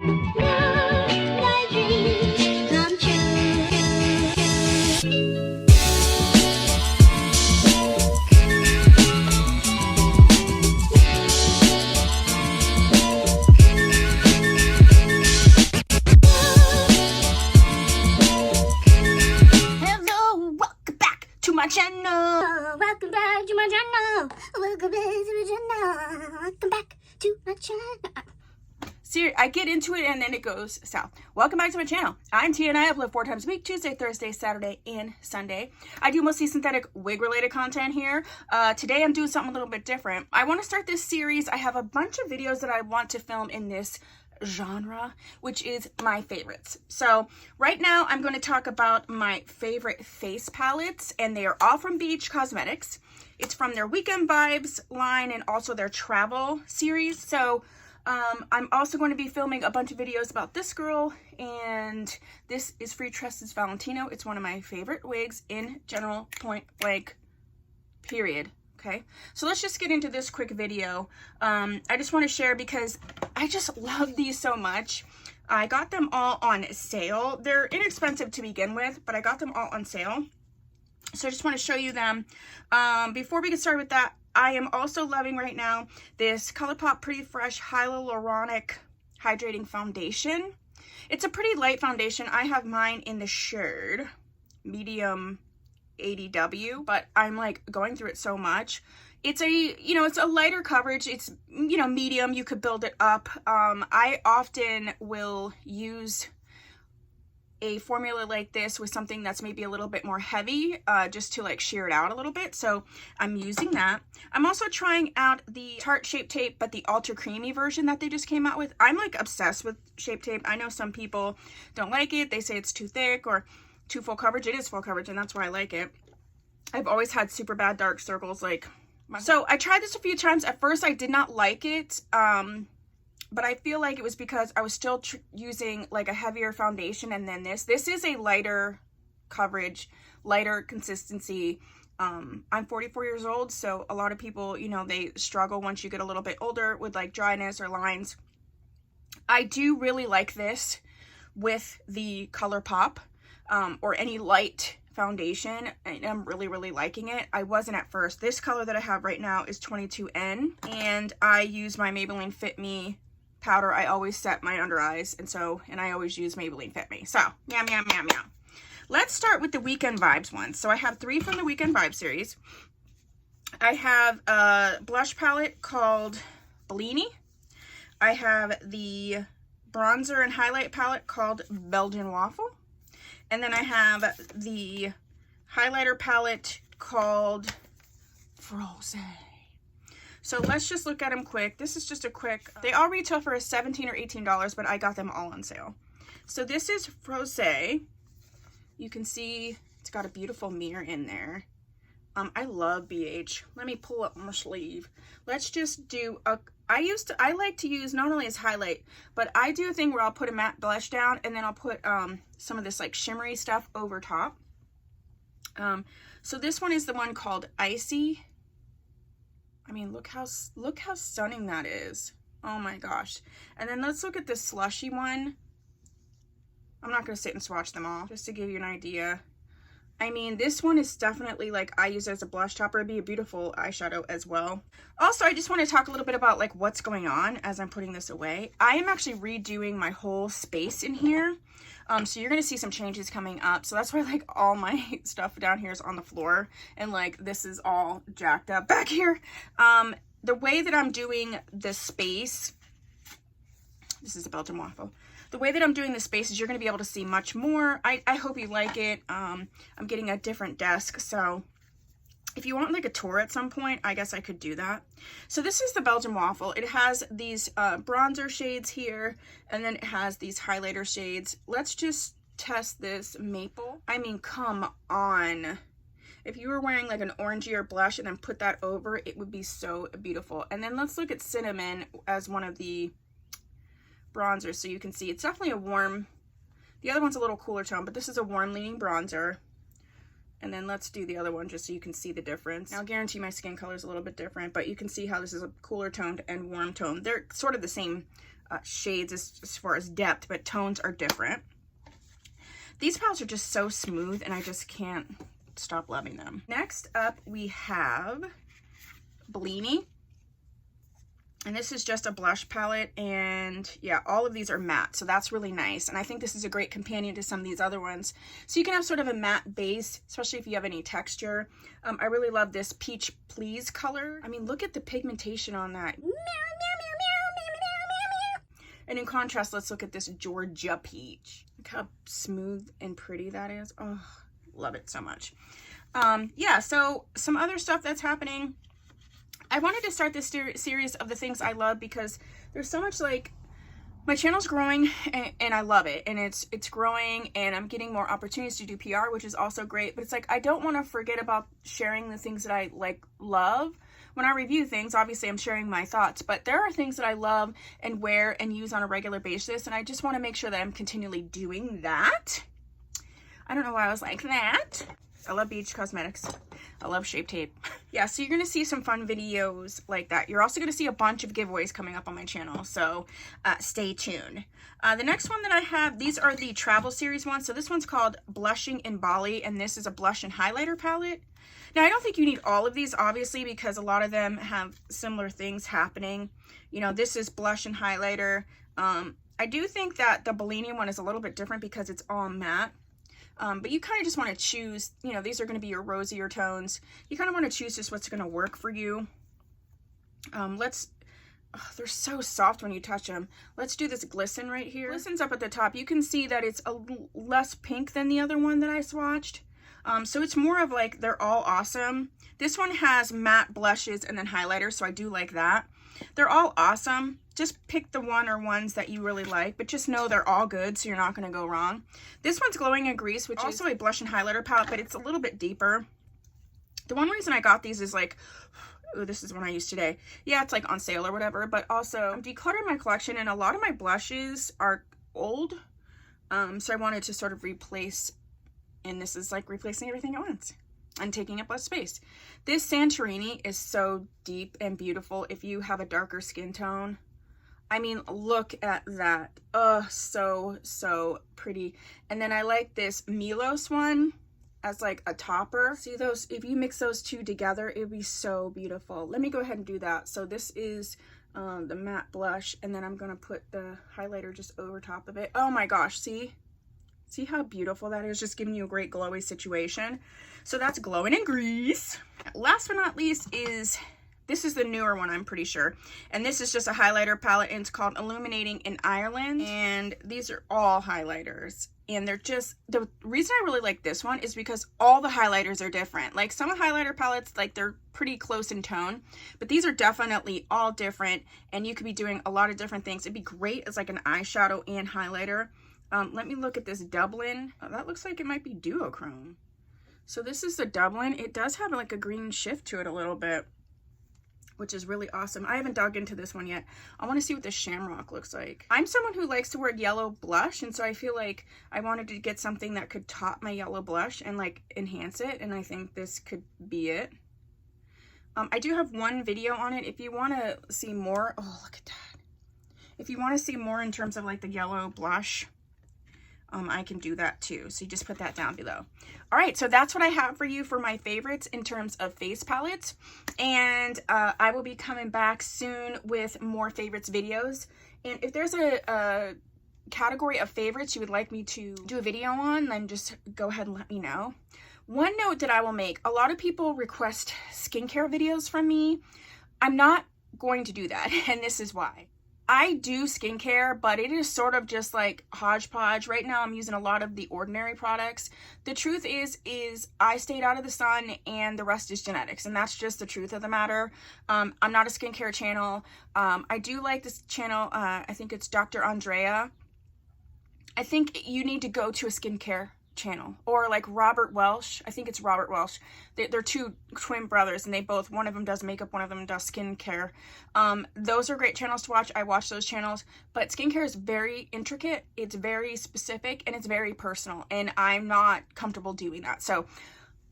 My dreams come true. Hello, welcome back to my channel. Welcome back to my channel. Welcome back to my channel. Welcome back to my channel. See, I get into it and then it goes south. Welcome back to my channel. I'm Tia and I upload 4 times a week, Tuesday, Thursday, Saturday, and Sunday. I do mostly synthetic wig related content here. Today I'm doing something a little bit different. I want to start this series. I have a bunch of videos that I want to film in this genre, which is my favorites. So right now I'm going to talk about my favorite face palettes, and they are all from Beach Cosmetics. It's from their Weekend Vibes line and also their travel series. So I'm also going to be filming a bunch of videos about this girl, and this is Freetress Valentino. It's one of my favorite wigs in general, point blank, period. Okay, so let's just get into this quick video. I just want to share because I just love these so much. I got them all on sale. They're inexpensive to begin with, but I got them all on sale. So I just want to show you them. Before we get started with that, I am also loving right now this ColourPop Pretty Fresh Hyaluronic Hydrating Foundation. It's a pretty light foundation. I have mine in the shade medium 80W, but I'm like going through it so much. It's a, you know, it's a lighter coverage. It's, you know, medium. You could build it up. I often will use a formula like this with something that's maybe a little bit more heavy, just to like sheer it out a little bit. So I'm using that. I'm also trying out the Tarte Shape Tape, but the ultra creamy version that they just came out with. I'm like obsessed with Shape Tape. I know some people don't like it. They say it's too thick or too full coverage. It is full coverage, and that's why I like it. I've always had super bad dark circles. So I tried this a few times. At first I did not like it. But I feel like it was because I was still using like a heavier foundation, and then this is a lighter coverage, lighter consistency. I'm 44 years old, so a lot of people, you know, they struggle once you get a little bit older with like dryness or lines. I do really like this with the ColourPop or any light foundation, and I'm really liking it. I wasn't at first. This color that I have right now is 22N, and I use my Maybelline Fit Me powder. I always set my under eyes, and I always use Maybelline Fit Me. So meow meow meow meow. Let's start with the Weekend Vibes ones. So I have 3 from the Weekend Vibes series. I have a blush palette called Bellini. I have the bronzer and highlight palette called Belgian Waffle, and then I have the highlighter palette called Froze. So let's just look at them quick. This is just a quick, they all retail for $17 or $18, but I got them all on sale. So this is Froze. You can see it's got a beautiful mirror in there. I love BH. Let me pull up my sleeve. Let's just do a, I like to use not only as highlight, but I do a thing where I'll put a matte blush down, and then I'll put some of this like shimmery stuff over top. So this one is the one called Icy. I mean, look how stunning that is. Oh my gosh. And then let's look at this slushy one. I'm not going to sit and swatch them all, just to give you an idea. I mean, this one is definitely like, I use it as a blush topper. It'd be a beautiful eyeshadow as well. Also, I just want to talk a little bit about like what's going on as I'm putting this away. I am actually redoing my whole space in here. So you're going to see some changes coming up. So that's why like all my stuff down here is on the floor, and like this is all jacked up back here. The way that I'm doing the space, this is a Belgian Waffle. The way that I'm doing the space is you're going to be able to see much more. I hope you like it. I'm getting a different desk, so if you want like a tour at some point, I guess I could do that. So this is the Belgian Waffle. It has these bronzer shades here, and then it has these highlighter shades. Let's just test this maple. I mean, come on. If you were wearing like an orangier blush and then put that over, it would be so beautiful. And then let's look at cinnamon as one of the bronzers, so you can see it's definitely a warm, the other one's a little cooler tone, but this is a warm leaning bronzer. And then let's do the other one just so you can see the difference. Now, I'll guarantee my skin color is a little bit different, but you can see how this is a cooler toned and warm tone. They're sort of the same shades as far as depth, but tones are different. These palettes are just so smooth, and I just can't stop loving them. Next up, we have Bellini. And this is just a blush palette, and yeah, all of these are matte, so that's really nice. And I think this is a great companion to some of these other ones. So you can have sort of a matte base, especially if you have any texture. I really love this Peach Please color. I mean, look at the pigmentation on that. And in contrast, let's look at this Georgia Peach. Look how smooth and pretty that is. Oh, love it so much. Yeah, so some other stuff that's happening. I wanted to start this series of the things I love because there's so much, like, my channel's growing and I love it, and it's growing, and I'm getting more opportunities to do PR, which is also great. But it's like I don't want to forget about sharing the things that I love. When I review things, obviously I'm sharing my thoughts, but there are things that I love and wear and use on a regular basis, and I just want to make sure that I'm continually doing that. I don't know why I was like that. I love Beach Cosmetics. I love Shape Tape. Yeah, so you're going to see some fun videos like that. You're also going to see a bunch of giveaways coming up on my channel, so stay tuned. The next one that I have, these are the travel series ones. So this one's called Blushing in Bali, and this is a blush and highlighter palette. Now, I don't think you need all of these, obviously, because a lot of them have similar things happening. You know, this is blush and highlighter. I do think that the Bellini one is a little bit different because it's all matte. But you kind of just want to choose, you know, these are going to be your rosier tones. You kind of want to choose just what's going to work for you. They're so soft when you touch them. Let's do this Glisten right here. Glisten's up at the top. You can see that it's a less pink than the other one that I swatched. So it's more of like, they're all awesome. This one has matte blushes and then highlighters, so I do like that. They're all awesome. Just pick the one or ones that you really like, but just know they're all good, so you're not going to go wrong. This one's Glowing in Grease, which is also a blush and highlighter palette, but it's a little bit deeper. The one reason I got these is like, oh, this is one I used today. Yeah, it's like on sale or whatever, but also I'm decluttering my collection, and a lot of my blushes are old. So I wanted to sort of replace, and this is like replacing everything at once and taking up less space. This Santorini is so deep and beautiful if you have a darker skin tone. I mean, look at that. Oh, so pretty. And then I like this Milos one as like a topper. See those? If you mix those two together, it would be so beautiful. Let me go ahead and do that. So this is the matte blush, and then I'm going to put the highlighter just over top of it. Oh my gosh, see? See how beautiful that is? Just giving you a great glowy situation. So that's Glowing in Grease. Last but not least is, this is the newer one, I'm pretty sure. And this is just a highlighter palette, and it's called Illuminating in Ireland. And these are all highlighters. And they're just, the reason I really like this one is because all the highlighters are different. Like some highlighter palettes, like they're pretty close in tone, but these are definitely all different, and you could be doing a lot of different things. It'd be great as like an eyeshadow and highlighter. Let me look at this Dublin. Oh, that looks like it might be duochrome. So this is the Dublin. It does have like a green shift to it a little bit, which is really awesome. I haven't dug into this one yet. I want to see what the Shamrock looks like. I'm someone who likes to wear yellow blush, and so I feel like I wanted to get something that could top my yellow blush and like enhance it, and I think this could be it. I do have one video on it. If you want to see more, oh, look at that. If you want to see more in terms of like the yellow blush, I can do that too. So you just put that down below. All right, so that's what I have for you for my favorites in terms of face palettes. And I will be coming back soon with more favorites videos. And if there's a category of favorites you would like me to do a video on, then just go ahead and let me know. One note that I will make, a lot of people request skincare videos from me. I'm not going to do that, and this is why. I do skincare, but it is sort of just like hodgepodge. Right now I'm using a lot of the Ordinary products. The truth is I stayed out of the sun, and the rest is genetics, and that's just the truth of the matter. I'm not a skincare channel. I do like this channel. I think it's Dr. Andrea. I think you need to go to a skincare channel, or like Robert Welsh. I think it's Robert Welsh. They're two twin brothers, and they both, one of them does makeup, one of them does skincare. Those are great channels to watch. I watch those channels, but skincare is very intricate, it's very specific, and it's very personal, and I'm not comfortable doing that. So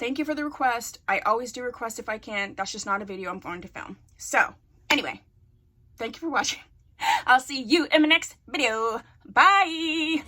thank you for the request. I always do request if I can. That's just not a video I'm going to film. So anyway, thank you for watching. I'll see you in my next video. Bye.